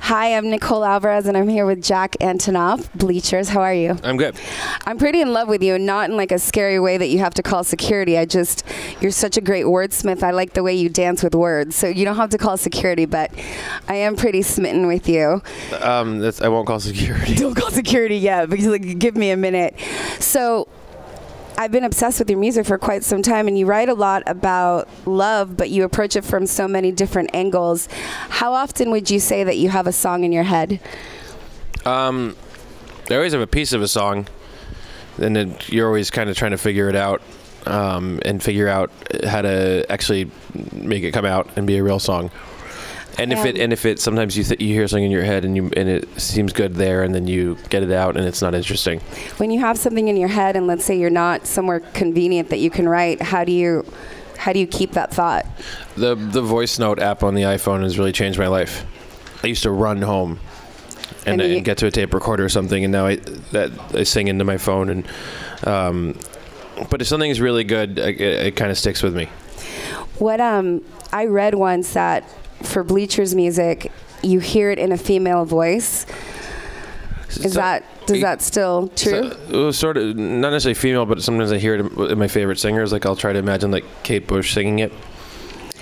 Hi, I'm Nicole Alvarez, and I'm here with Jack Antonoff, Bleachers. How are you? I'm good. I'm pretty in love with you, not in like a scary way that you have to call security. You're such a great wordsmith. I like the way you dance with words. So you don't have to call security, but I am pretty smitten with you. I won't call security. Don't call security yet, but like, give me a minute. So I've been obsessed with your music for quite some time, and you write a lot about love, but you approach it from so many different angles. How often would you say that you have a song in your head? I always have a piece of a song, and then you're always kind of trying to figure it out and figure out how to actually make it come out and be a real song. And if it sometimes you hear something in your head and it seems good there, and then you get it out and it's not interesting. When you have something in your head, and let's say you're not somewhere convenient that you can write, how do you keep that thought? The voice note app on the iPhone has really changed my life. I used to run home and get to a tape recorder or something, and now I sing into my phone. And but if something is really good, it kind of sticks with me. What I read once that for Bleachers music, you hear it in a female voice. Does that still true? Sort of, not necessarily female, but sometimes I hear it in my favorite singers. Like I'll try to imagine like Kate Bush singing it,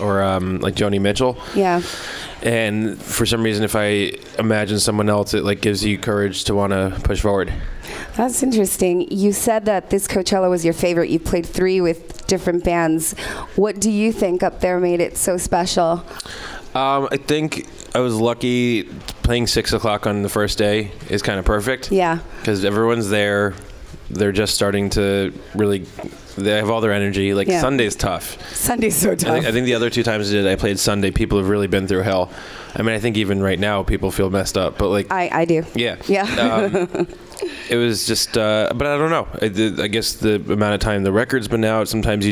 or like Joni Mitchell. Yeah. And for some reason, if I imagine someone else, it like gives you courage to want to push forward. That's interesting. You said that this Coachella was your favorite. You played 3 with different bands. What do you think up there made it so special? I think I was lucky. Playing 6 o'clock on the first day is kind of perfect. Yeah. Because everyone's there. They're just starting to really, they have all their energy. Like Sunday's tough. Sunday's so tough. I think the other 2 times I played Sunday, people have really been through hell. I mean, I think even right now people feel messed up, but like I do. Yeah. Yeah. It was just, but I don't know. I guess the amount of time the record's been out, sometimes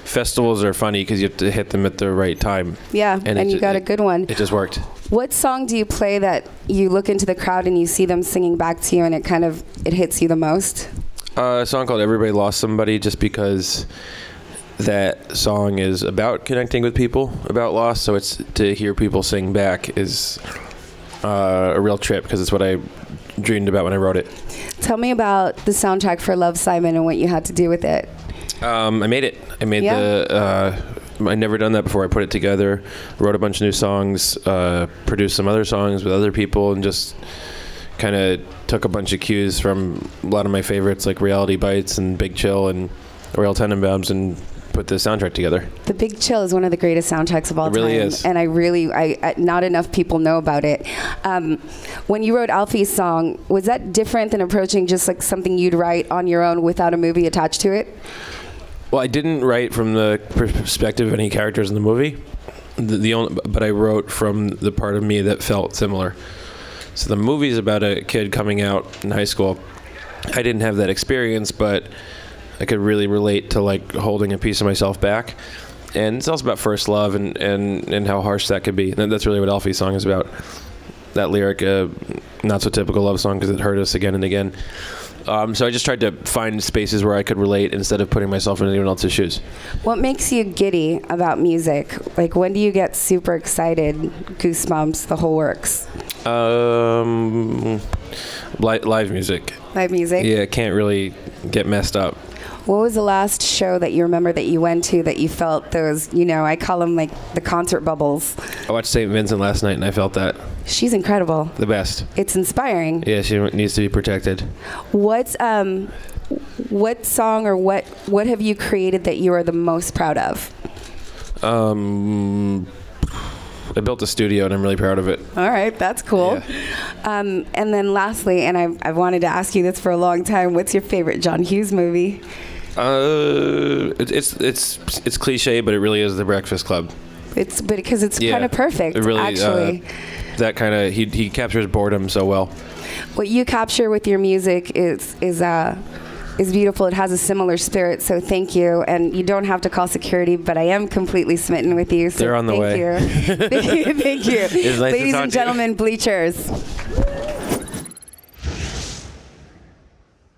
festivals are funny because you have to hit them at the right time. Yeah, and you got a good one. It just worked. What song do you play that you look into the crowd and you see them singing back to you and it hits you the most? A song called Everybody Lost Somebody, just because that song is about connecting with people about loss, so it's to hear people sing back is a real trip, because it's what I dreamed about when I wrote it. Tell me about the soundtrack for Love, Simon, and what you had to do with it. I made it. I made I'd never done that before. I put it together, wrote a bunch of new songs, produced some other songs with other people, and just kind of took a bunch of cues from a lot of my favorites like Reality Bites and Big Chill and Royal Tenenbaums, and put the soundtrack together. The Big Chill is one of the greatest soundtracks of all time. It really is. And I not enough people know about it. When you wrote Alfie's song, was that different than approaching just like something you'd write on your own without a movie attached to it? Well, I didn't write from the perspective of any characters in the movie, but I wrote from the part of me that felt similar. So the movie's about a kid coming out in high school. I didn't have that experience, but I could really relate to like holding a piece of myself back. And it's also about first love and how harsh that could be. And that's really what Alfie's song is about. That lyric, not so typical love song because it hurt us again and again. So I just tried to find spaces where I could relate instead of putting myself in anyone else's shoes. What makes you giddy about music? Like, when do you get super excited, goosebumps, the whole works? Live music. Live music? Yeah, can't really get messed up. What was the last show that you remember that you went to that you felt those, I call them like the concert bubbles? I watched St. Vincent last night and I felt that. She's incredible. The best. It's inspiring. Yeah, she needs to be protected. What song or what have you created that you are the most proud of? I built a studio and I'm really proud of it. All right, that's cool. Yeah. And then lastly, and I've wanted to ask you this for a long time, what's your favorite John Hughes movie? It's cliche, but it really is The Breakfast Club. Because it's kind of perfect, it really, actually. That kind of he captures boredom so well. What you capture with your music is beautiful. It has a similar spirit, so thank you. And you don't have to call security, but I am completely smitten with you. So they're on the way. Thank you. Thank you. Nice. Ladies and gentlemen, Bleachers.